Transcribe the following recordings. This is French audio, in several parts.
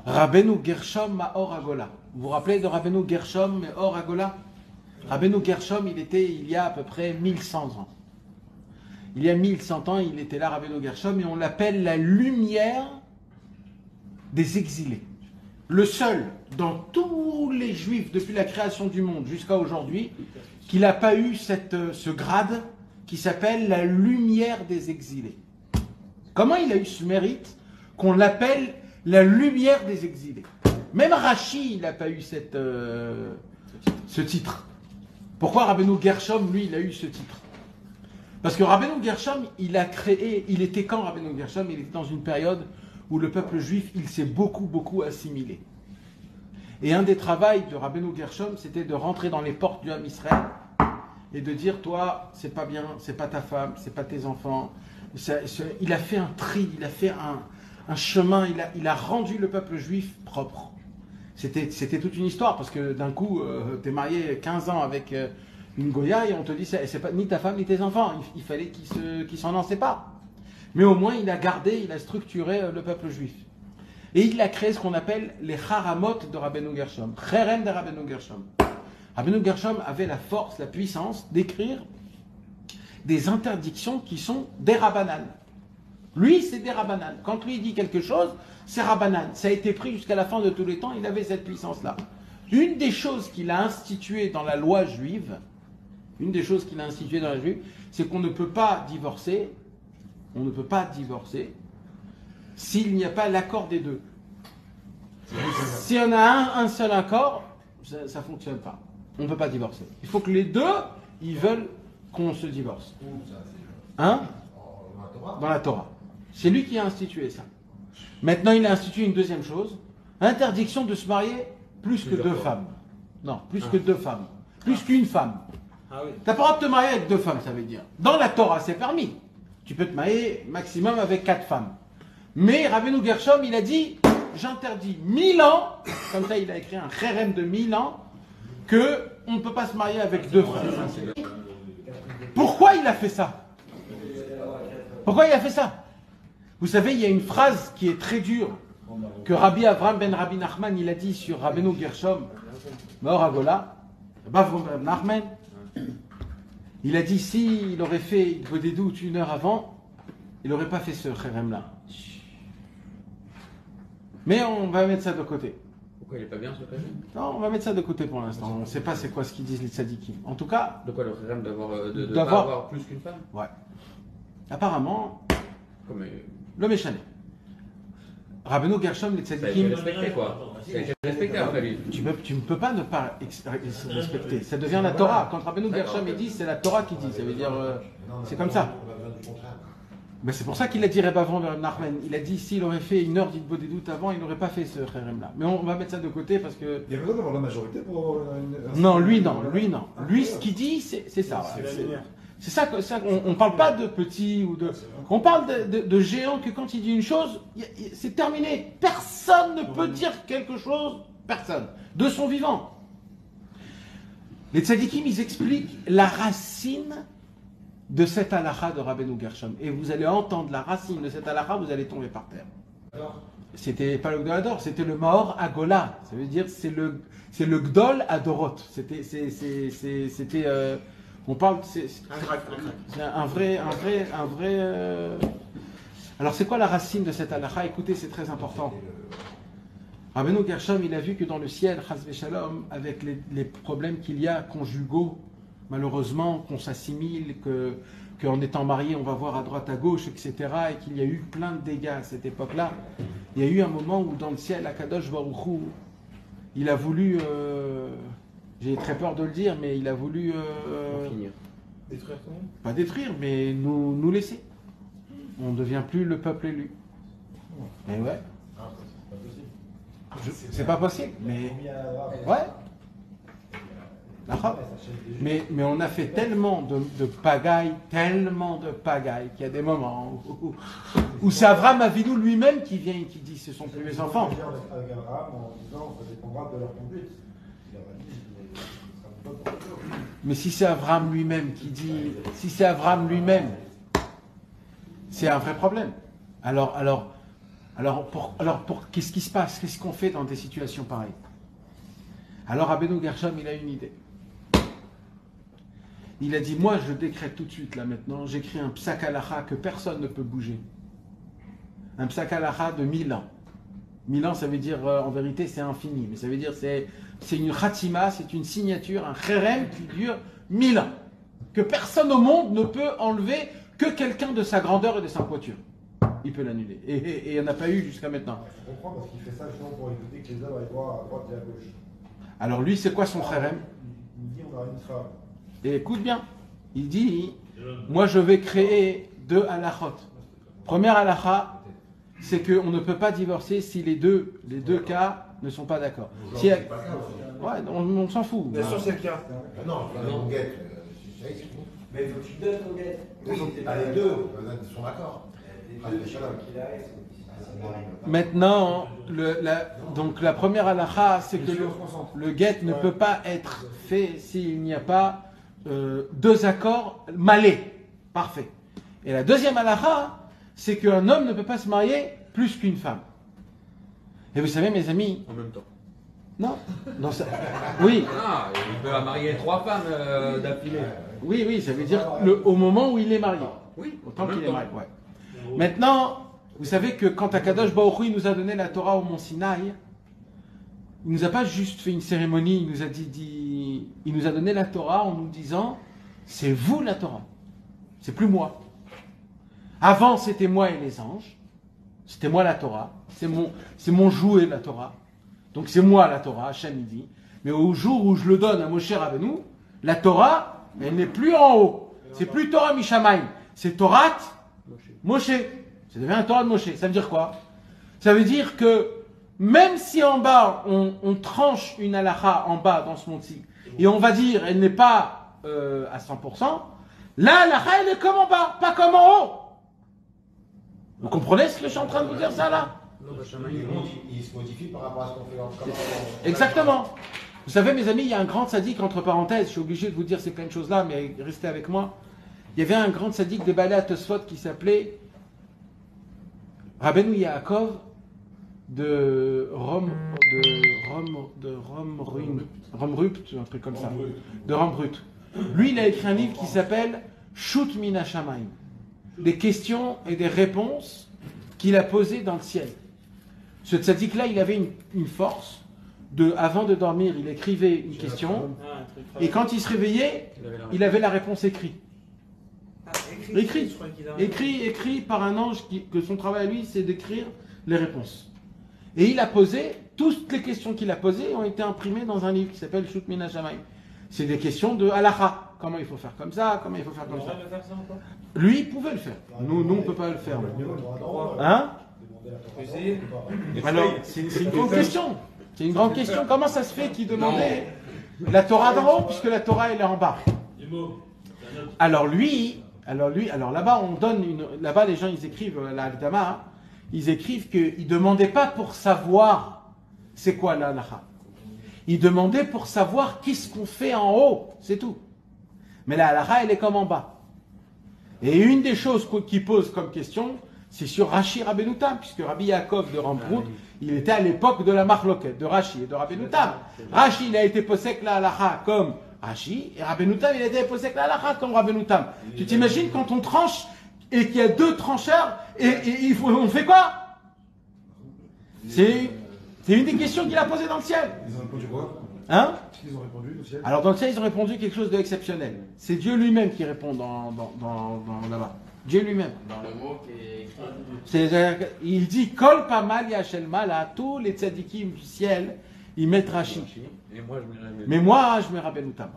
Rabbeinu Gershom Maor Agola. Vous vous rappelez de Rabbeinu Gershom Maor Agola? Rabbeinu Gershom, il y a à peu près 1100 ans. Il y a 1100 ans, il était là, Rabbeinu Gershom, et on l'appelle la lumière des exilés. Le seul, dans tous les juifs, depuis la création du monde jusqu'à aujourd'hui, qui n'a pas eu ce grade qui s'appelle la lumière des exilés. Comment il a eu ce mérite qu'on l'appelle la lumière des exilés? Même Rashi, il n'a pas eu ce titre. Pourquoi Rabbeinu Gershom, lui, il a eu ce titre? Parce que Rabbeinu Gershom, il était quand Rabbeinu Gershom? Il était dans une période où le peuple juif, il s'est beaucoup assimilé. Et un des travaux de Rabbeinu Gershom, c'était de rentrer dans les portes du Ham Israël et de dire, toi, c'est pas bien, c'est pas ta femme, c'est pas tes enfants. Il a fait un tri, il a fait un chemin, il a rendu le peuple juif propre. C'était toute une histoire, parce que d'un coup, tu es marié 15 ans avec une Goya et on te dit, c'est pas ni ta femme ni tes enfants, il fallait qu'ils s'en séparent. Mais au moins, il a structuré le peuple juif. Et il a créé ce qu'on appelle les Haramot de Rabbeinu Gershom, Cherem de Rabbeinu Gershom. Rabbeinu Gershom avait la force, la puissance d'écrire des interdictions qui sont des Rabbanan. Lui, c'est des Rabbanan. Quand lui dit quelque chose, c'est Rabbanan. Ça a été pris jusqu'à la fin de tous les temps, il avait cette puissance-là. Une des choses qu'il a instituées dans la loi juive, c'est qu'on ne peut pas divorcer, s'il n'y a pas l'accord des deux. Si on a un seul accord, ça ne fonctionne pas. On ne peut pas divorcer. Il faut que les deux, ils veulent qu'on se divorce. Hein? Dans la Torah. C'est lui qui a institué ça. Maintenant, il a institué une deuxième chose. Interdiction de se marier plus que deux femmes. Non, plus que deux femmes. Plus qu'une femme. Ah oui. Tu n'as pas le droit de te marier avec deux femmes, ça veut dire. Dans la Torah, c'est permis. Tu peux te marier maximum avec 4 femmes. Mais Rabbeinu Gershom, il a dit, j'interdis 1000 ans, comme ça il a écrit un Cherem de 1000 ans, qu'on ne peut pas se marier avec deux femmes. Pourquoi il a fait ça? Vous savez, il y a une phrase qui est très dure, que Rabbi Avraham ben Rabbi Nachman, il a dit sur Rabbeinu Gershom, Maor Agola, Avraham ben Nachman, il a dit, s'il aurait fait des doutes 1 heure avant, il n'aurait pas fait ce Cherem-là. Mais on va mettre ça de côté. Pourquoi il est pas bien ce Cherem? Non, on va mettre ça de côté pour l'instant. On ne sait pas c'est quoi ce qu'ils disent les tzadikim. En tout cas... De quoi le Cherem d'avoir pas avoir plus qu'une femme? Ouais. Apparemment, Comme, le méchané. Rabbeinu Gershom, les ça a été tzadikim... respecté quoi. Ça a été respecté après lui. Tu ne peux pas ne pas respecter. Ça devient la Torah. Quand Rabbeinu Gershom il dit, c'est la Torah qui dit. Ça veut dire, c'est comme ça. Mais c'est pour ça qu'il a dit Rebbe Avraham ben Nachman. Il a dit, s'il aurait fait 1 heure d'Itbo des doutes avant, il n'aurait pas fait ce Cherem-là. Mais on va mettre ça de côté parce que... Il y a besoin d'avoir la majorité pour avoir Non, lui non. Lui, ce qu'il dit, c'est ça. C'est ça, on ne parle pas de petits ou de... On parle de géants que quand il dit une chose, c'est terminé. Personne ne peut dire quelque chose, personne, de son vivant. Les tzadikim, ils expliquent la racine de cette halakha de Rabbeinu Gershom. Et vous allez entendre la racine de cette halakha, vous allez tomber par terre. C'était pas le Gdol c'était le Maor Agola. Ça veut dire c'est le Gdol Adorot. On parle, c'est un vrai. Alors c'est quoi la racine de cette halakha? Écoutez, c'est très important. Rabbeinu Gershom, il a vu que dans le ciel, Chas v'Shalom, avec les problèmes qu'il y a conjugaux, malheureusement, qu'on s'assimile, qu'en étant marié, on va voir à droite, à gauche, etc., et qu'il y a eu plein de dégâts à cette époque-là. Il y a eu un moment où dans le ciel, Akadosh Baruch Hu, il a voulu, j'ai très peur de le dire, mais il a voulu... Finir. Détruire tout le monde? Pas détruire, mais nous laisser. On ne devient plus le peuple élu. Mais ouais. C'est pas possible, mais... Ouais. Mais on a fait tellement de pagaille, qu'il y a des moments où c'est Avraham Avinu lui-même qui vient et qui dit ce sont plus mes enfants. Avec Abraham en disant ça dépendra de leur conduite. Il aurait dit, ce sera pas pour eux. Mais si c'est Avraham lui-même qui dit, c'est un vrai problème. Alors Alors, qu'est-ce qui se passe? Qu'est-ce qu'on fait dans des situations pareilles? Alors, Rabbeinu Gershom, il a une idée. Il a dit, moi, je décrète tout de suite, là, maintenant, j'écris un psak halacha que personne ne peut bouger. Un psak halacha de 1000 ans. 1000 ans, ça veut dire, en vérité, c'est infini. Mais ça veut dire, c'est une khatima, c'est une signature, un kherem qui dure 1000 ans. Que personne au monde ne peut enlever, que quelqu'un de sa grandeur et de sa poiture. Il peut l'annuler. Et il n'y en a pas eu jusqu'à maintenant. Il faut comprendre parce qu'il fait ça justement pour éviter que les œuvres aillent voir à droite et à gauche. Alors lui, c'est quoi son kherem? Il dit on a une femme. Et écoute bien, il dit, moi je vais créer 2 halachot. Première halacha, c'est qu'on ne peut pas divorcer si les deux cas ne sont pas d'accord. Si ouais, on s'en fout. Bien sûr, c'est le cas. Non, on guette. Mais il faut que tu donnes ton guette. Oui, les deux sont d'accord. Maintenant, donc la première halakha, c'est que le guet ne peut pas être fait s'il n'y a pas 2 accords malais. Parfait. Et la deuxième halakha, c'est qu'un homme ne peut pas se marier plus qu'une femme. Et vous savez, mes amis... En même temps. Non, ça... Oui. Ah, il peut marier 3 femmes d'affilée. Oui, ça veut dire au moment où il est marié. Oui, autant qu'il est marié. Ouais. Maintenant, vous savez que quand Akadosh Baruch Hu nous a donné la Torah au mont Sinaï, il nous a pas juste fait une cérémonie, il nous a il nous a donné la Torah en nous disant, c'est vous la Torah, c'est plus moi. Avant c'était moi et les anges, c'était moi la Torah, c'est mon jouet la Torah, donc c'est moi la Torah, Hachem il dit. Mais au jour où je le donne à Moshe Rabbeinu, la Torah, elle n'est plus en haut, c'est plus Torah Mishamayim, c'est Torah Moshe. Ça devient un Torah de Moshe. Ça veut dire quoi? Ça veut dire que même si en bas, on tranche une halakha en bas dans ce monti, et on va dire elle n'est pas à 100%, la halakha elle est comme en bas, pas comme en haut. Vous comprenez ce que je suis en train de vous dire ça là? Il se modifie par rapport à ce qu'on fait en Exactement. Vous savez mes amis, il y a un grand sadique, entre parenthèses, je suis obligé de vous dire ces plein de choses là, mais restez avec moi. Il y avait un grand sadique des Balei HaTosfot qui s'appelait Rabbeinu Yaakov de Romrupt, un truc comme ça. De Romrupt. Lui, il a écrit un livre qui s'appelle Shut Min HaShamayim. Des questions et des réponses qu'il a posées dans le ciel. Ce tzaddik-là, il avait une force. Avant de dormir, il écrivait une question. Et quand il se réveillait, il avait la réponse écrite. Écrit par un ange que son travail à lui, c'est d'écrire les réponses. Et il a posé, toutes les questions qu'il a posées ont été imprimées dans un livre qui s'appelle Shut Min HaShamayim. C'est des questions de halakha. Comment il faut faire comme ça, comment il faut faire comme ça. Lui, il pouvait le faire. Nous, on ne peut pas le faire. Hein? Alors, c'est une grande question. C'est une grande question. Comment ça se fait qu'il demandait la Torah d'en haut, puisque la Torah, elle est en bas? Alors là-bas, là-bas, les gens, ils écrivent, la Al-Dama, ils écrivent qu'ils ne demandaient pas pour savoir c'est quoi la halakha. Ils demandaient pour savoir qu'est-ce qu'on fait en haut, c'est tout. Mais la halakha, elle est comme en bas. Et une des choses qu'ils posent comme question, c'est sur Rashi Rabbeinu Tam, puisque Rabbi Yaakov de Ramprout, il était à l'époque de la Marloquette, de Rashi et de Rabbeinu Tam. Rashi, il a été posek la halakha comme Rashi, et Rabbeinu Tam, il a été posek la halakha comme Rabbeinu Tam. Tu t'imagines quand on tranche, et qu'il y a 2 trancheurs, et on fait quoi? C'est une des questions qu'il a posées dans le ciel. Ils ont répondu quoi? Hein? Ils ont répondu au ciel. Alors dans le ciel, ils ont répondu quelque chose d'exceptionnel. C'est Dieu lui-même qui répond dans là-bas. Dieu lui-même. Dans le mot qui est écrit. Il dit Kol Pamal Yachel Mala, tous les tzadikim du ciel, ils mettent Rashi. Mais moi, je mets Rabbeinu Tam.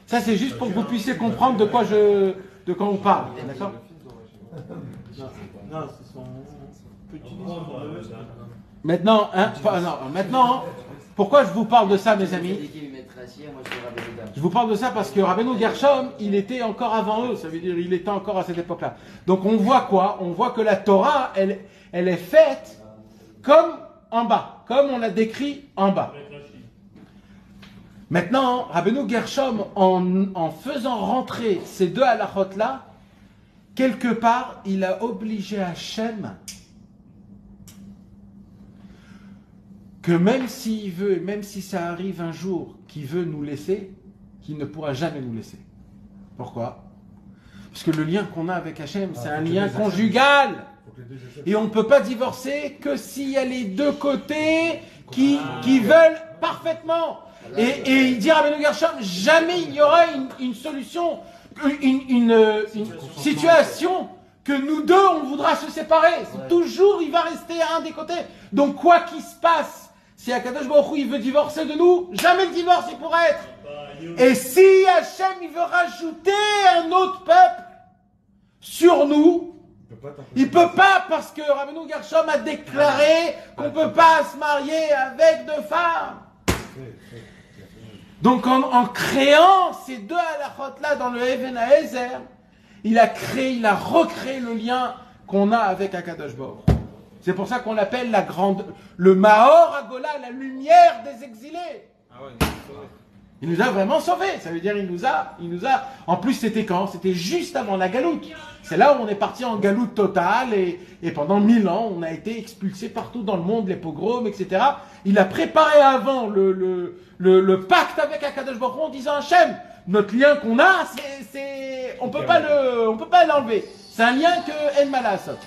Ça, c'est juste pour que vous puissiez comprendre de quoi on parle. D'accord? Non, c'est son petit Maintenant, pourquoi je vous parle de ça, mes amis? Je vous parle de ça parce que Rabbeinu Gershom, il était encore avant eux, ça veut dire il était encore à cette époque-là. Donc on voit quoi? On voit que la Torah, elle est faite comme en bas, comme on l'a décrit en bas. Maintenant, Rabbeinu Gershom, en faisant rentrer ces 2 halachot-là, quelque part, il a obligé Hachem que même s'il veut, même si ça arrive un jour qu'il veut nous laisser, qu'il ne pourra jamais nous laisser. Pourquoi? Parce que le lien qu'on a avec Hachem, c'est un lien conjugal. Et on ne peut pas divorcer que s'il y a les deux côtés qui veulent parfaitement. Et il dit à Rabbeinu Gershom, jamais il y aura une solution, une situation que nous deux, on voudra se séparer. Toujours, il va rester à un des côtés. Donc, quoi qu'il se passe, si Akadosh Baruch Hu, il veut divorcer de nous, jamais le divorce il pourra être. Et si Hachem, il veut rajouter un autre peuple sur nous, il peut pas parce que Rabbeinu Gershom a déclaré qu'on peut pas se marier avec deux femmes. Donc en créant ces deux halachot là dans le Even HaEzer, il a recréé le lien qu'on a avec Akadosh Baruch Hu. C'est pour ça qu'on l'appelle le Maor Agola, la lumière des exilés. Il nous a vraiment sauvés. Ça veut dire il nous a. En plus, c'était quand? C'était juste avant la galoute. C'est là où on est parti en galoute totale et pendant 1000 ans, on a été expulsés partout dans le monde, les pogroms, etc. Il a préparé avant le pacte avec Akadosh Baruch Hu en disant Hachem, notre lien qu'on a, on peut pas l'enlever. C'est un lien que En Malasot.